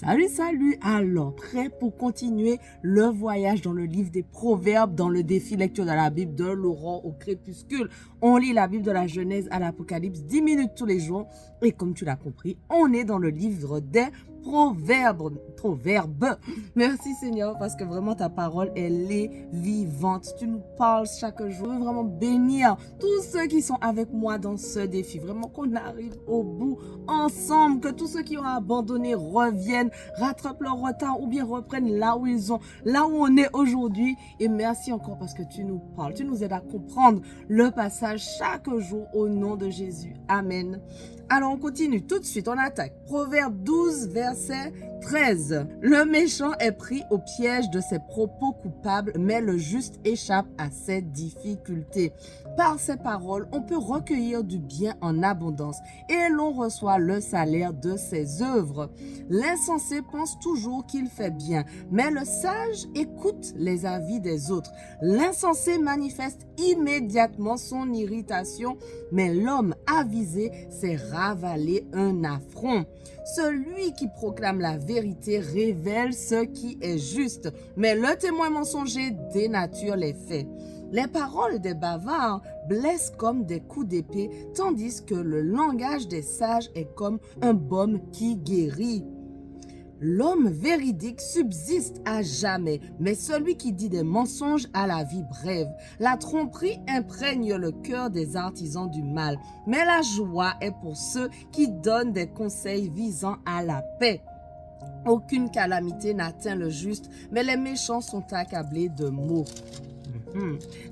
Salut, salut! Alors, prêt pour continuer le voyage dans le livre des Proverbes, dans le défi lecture de la Bible de l'aurore au crépuscule. On lit la Bible de la Genèse à l'Apocalypse 10 minutes tous les jours. Et comme tu l'as compris, on est dans le livre des Proverbes. Merci Seigneur parce que vraiment ta parole, elle est vivante. Tu nous parles chaque jour. Je veux vraiment bénir tous ceux qui sont avec moi dans ce défi. Vraiment qu'on arrive au bout ensemble, que tous ceux qui ont abandonné reviennent, rattrapent leur retard ou bien reprennent là où ils ont, là où on est aujourd'hui. Et merci encore parce que tu nous parles. Tu nous aides à comprendre le passage chaque jour au nom de Jésus. Amen. Alors on continue tout de suite, on attaque. Proverbe 12, verset 13. Le méchant est pris au piège de ses propos coupables, mais le juste échappe à ses difficultés. Par ses paroles, on peut recueillir du bien en abondance et l'on reçoit le salaire de ses œuvres. L'insensé pense toujours qu'il fait bien, mais le sage écoute les avis des autres. L'insensé manifeste immédiatement son irritation, mais l'homme avisé sait ravaler un affront. Celui qui proclame la vérité révèle ce qui est juste, mais le témoin mensonger dénature les faits. Les paroles des bavards blessent comme des coups d'épée, tandis que le langage des sages est comme un baume qui guérit. L'homme véridique subsiste à jamais, mais celui qui dit des mensonges a la vie brève. La tromperie imprègne le cœur des artisans du mal, mais la joie est pour ceux qui donnent des conseils visant à la paix. Aucune calamité n'atteint le juste, mais les méchants sont accablés de maux.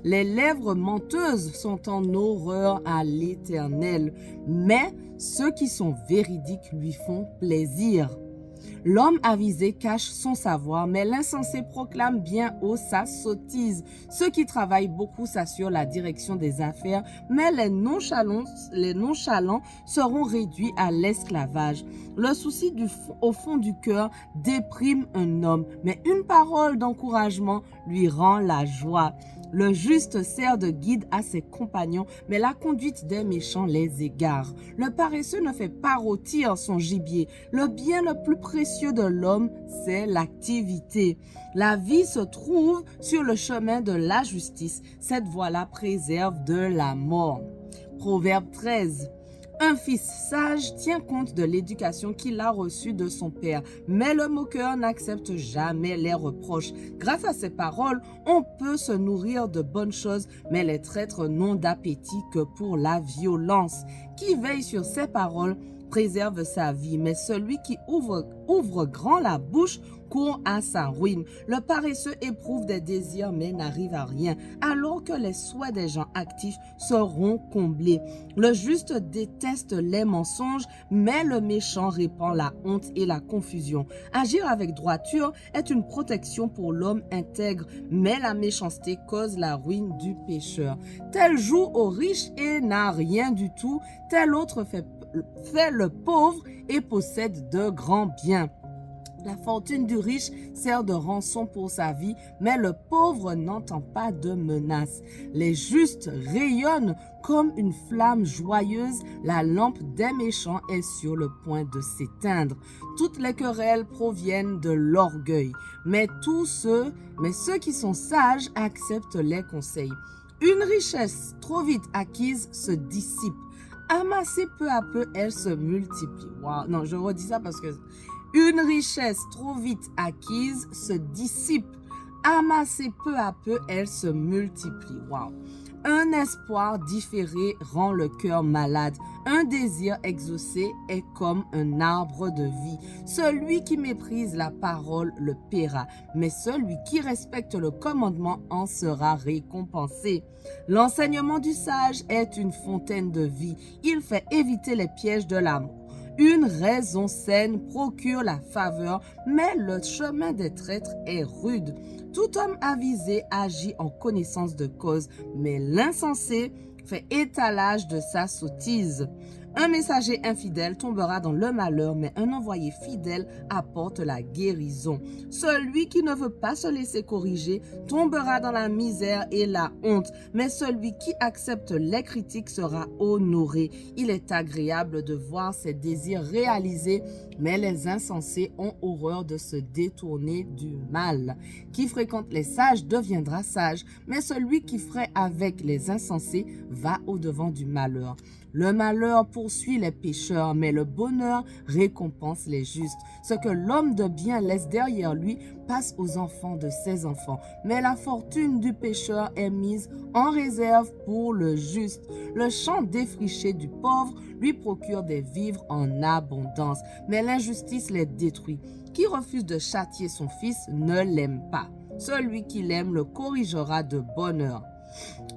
Les lèvres menteuses sont en horreur à l'Éternel, mais ceux qui sont véridiques lui font plaisir. L'homme avisé cache son savoir, mais l'insensé proclame bien haut sa sottise. Ceux qui travaillent beaucoup s'assurent la direction des affaires, mais les nonchalants seront réduits à l'esclavage. Le souci au fond du cœur déprime un homme, mais une parole d'encouragement lui rend la joie. Le juste sert de guide à ses compagnons, mais la conduite des méchants les égare. Le paresseux ne fait pas rôtir son gibier. Le bien le plus précieux de l'homme, c'est l'activité. La vie se trouve sur le chemin de la justice. Cette voie-là préserve de la mort. Proverbe 13. Un fils sage tient compte de l'éducation qu'il a reçue de son père, mais le moqueur n'accepte jamais les reproches. Grâce à ses paroles, on peut se nourrir de bonnes choses, mais les traîtres n'ont d'appétit que pour la violence. Qui veille sur ses paroles préserve sa vie, mais celui qui ouvre grand la bouche court à sa ruine. Le paresseux éprouve des désirs mais n'arrive à rien, alors que les souhaits des gens actifs seront comblés. Le juste déteste les mensonges, mais le méchant répand la honte et la confusion. Agir avec droiture est une protection pour l'homme intègre, mais la méchanceté cause la ruine du pécheur. Tel joue au riche et n'a rien du tout, tel autre fait le pauvre et possède de grands biens. La fortune du riche sert de rançon pour sa vie, mais le pauvre n'entend pas de menace. Les justes rayonnent comme une flamme joyeuse, la lampe des méchants est sur le point de s'éteindre. Toutes les querelles proviennent de l'orgueil, mais ceux qui sont sages acceptent les conseils. Une richesse trop vite acquise se dissipe. Amassée peu à peu, elle se multiplie. Wow. Non, je redis ça parce que une richesse trop vite acquise se dissipe. Amassée peu à peu, elle se multiplie. Wow. Un espoir différé rend le cœur malade. Un désir exaucé est comme un arbre de vie. Celui qui méprise la parole le paiera, mais celui qui respecte le commandement en sera récompensé. L'enseignement du sage est une fontaine de vie. Il fait éviter les pièges de l'amour. Une raison saine procure la faveur, mais le chemin des traîtres est rude. Tout homme avisé agit en connaissance de cause, mais l'insensé fait étalage de sa sottise. Un messager infidèle tombera dans le malheur, mais un envoyé fidèle apporte la guérison. Celui qui ne veut pas se laisser corriger tombera dans la misère et la honte, mais celui qui accepte les critiques sera honoré. Il est agréable de voir ses désirs réalisés, mais les insensés ont horreur de se détourner du mal. Qui fréquente les sages deviendra sage, mais celui qui ferait avec les insensés va au-devant du malheur. Le malheur poursuit les pécheurs, mais le bonheur récompense les justes. Ce que l'homme de bien laisse derrière lui passe aux enfants de ses enfants. Mais la fortune du pécheur est mise en réserve pour le juste. Le champ défriché du pauvre lui procure des vivres en abondance, mais l'injustice les détruit. Qui refuse de châtier son fils ne l'aime pas. Celui qui l'aime le corrigera de bonne heure.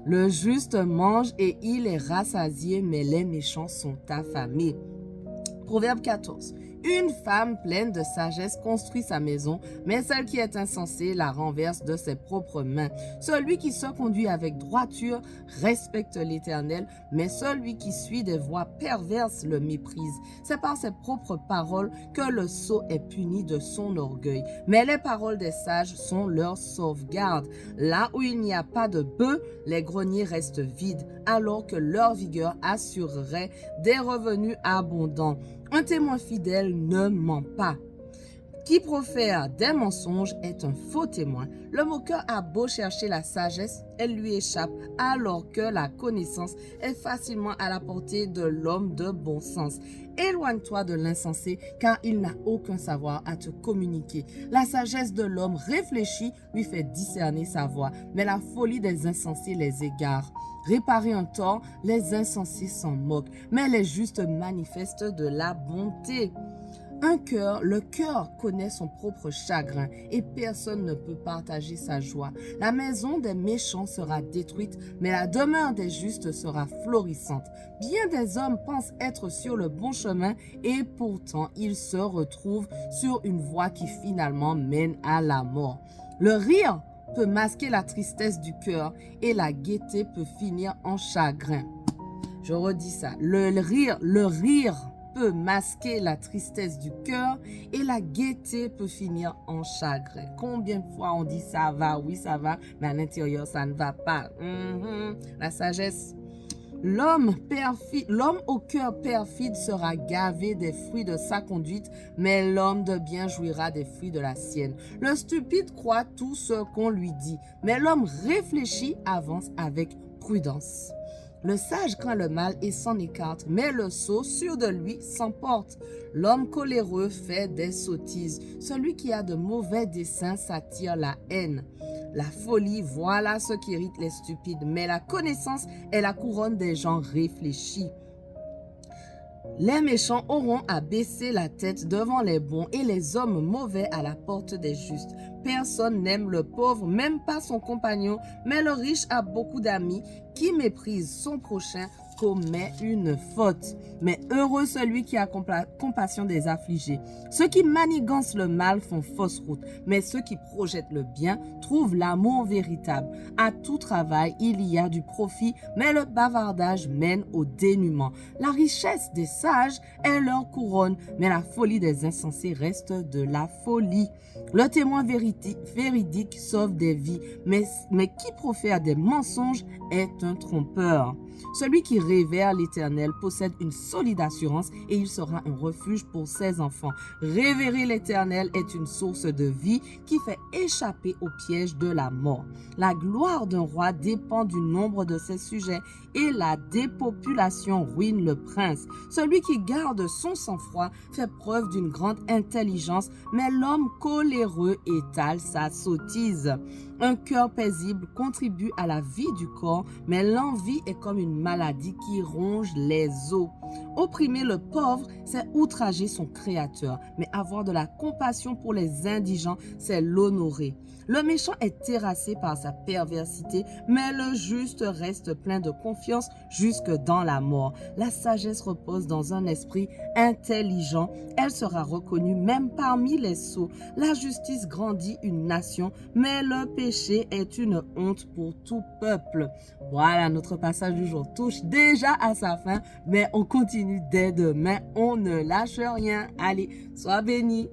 Le juste mange et il est rassasié, mais les méchants sont affamés. Proverbe 14. Une femme pleine de sagesse construit sa maison, mais celle qui est insensée la renverse de ses propres mains. Celui qui se conduit avec droiture respecte l'Éternel, mais celui qui suit des voies perverses le méprise. C'est par ses propres paroles que le sot est puni de son orgueil, mais les paroles des sages sont leur sauvegarde. Là où il n'y a pas de bœufs, les greniers restent vides, alors que leur vigueur assurerait des revenus abondants. Un témoin fidèle ne ment pas. Qui profère des mensonges est un faux témoin. Le moqueur a beau chercher la sagesse, elle lui échappe, alors que la connaissance est facilement à la portée de l'homme de bon sens. Éloigne-toi de l'insensé, car il n'a aucun savoir à te communiquer. La sagesse de l'homme réfléchi lui fait discerner sa voie, mais la folie des insensés les égare. Réparer un tort, les insensés s'en moquent, mais les justes manifestent de la bonté. Le cœur connaît son propre chagrin et personne ne peut partager sa joie. La maison des méchants sera détruite, mais la demeure des justes sera florissante. Bien des hommes pensent être sur le bon chemin et pourtant ils se retrouvent sur une voie qui finalement mène à la mort. Le rire peut masquer la tristesse du cœur et la gaieté peut finir en chagrin. Je redis ça. Le rire peut masquer la tristesse du cœur et la gaieté peut finir en chagrin. Combien de fois on dit ça va, oui ça va, mais à l'intérieur ça ne va pas. La sagesse. L'homme au cœur perfide sera gavé des fruits de sa conduite, mais l'homme de bien jouira des fruits de la sienne. Le stupide croit tout ce qu'on lui dit, mais l'homme réfléchi avance avec prudence. Le sage craint le mal et s'en écarte, mais le sot, sûr de lui, s'emporte. L'homme coléreux fait des sottises. Celui qui a de mauvais desseins s'attire la haine. La folie, voilà ce qui irrite les stupides, mais la connaissance est la couronne des gens réfléchis. Les méchants auront à baisser la tête devant les bons et les hommes mauvais à la porte des justes. Personne n'aime le pauvre, même pas son compagnon, mais le riche a beaucoup d'amis. Qui méprise son prochain commet une faute. Mais heureux celui qui a compassion des affligés. Ceux qui manigancent le mal font fausse route, mais ceux qui projettent le bien trouvent l'amour véritable. À tout travail, il y a du profit, mais le bavardage mène au dénuement. La richesse des sages est leur couronne, mais la folie des insensés reste de la folie. Le témoin véridique sauve des vies, mais qui profère des mensonges est un trompeur. Celui qui révère l'Éternel possède une solide assurance et il sera un refuge pour ses enfants. Révérer l'Éternel est une source de vie qui fait échapper au piège de la mort. La gloire d'un roi dépend du nombre de ses sujets et la dépopulation ruine le prince. Celui qui garde son sang-froid fait preuve d'une grande intelligence, mais l'homme coléreux étale sa sottise. Un cœur paisible contribue à la vie du corps, mais l'envie est comme une maladie qui ronge les os. Opprimer le pauvre, c'est outrager son créateur, mais avoir de la compassion pour les indigents, c'est l'honorer. Le méchant est terrassé par sa perversité, mais le juste reste plein de confiance jusque dans la mort. La sagesse repose dans un esprit intelligent. Elle sera reconnue même parmi les sots. La justice grandit une nation, mais le péché est une honte pour tout peuple. Voilà, notre passage du jour touche déjà à sa fin, mais on continue dès demain. On ne lâche rien. Allez, sois bénis.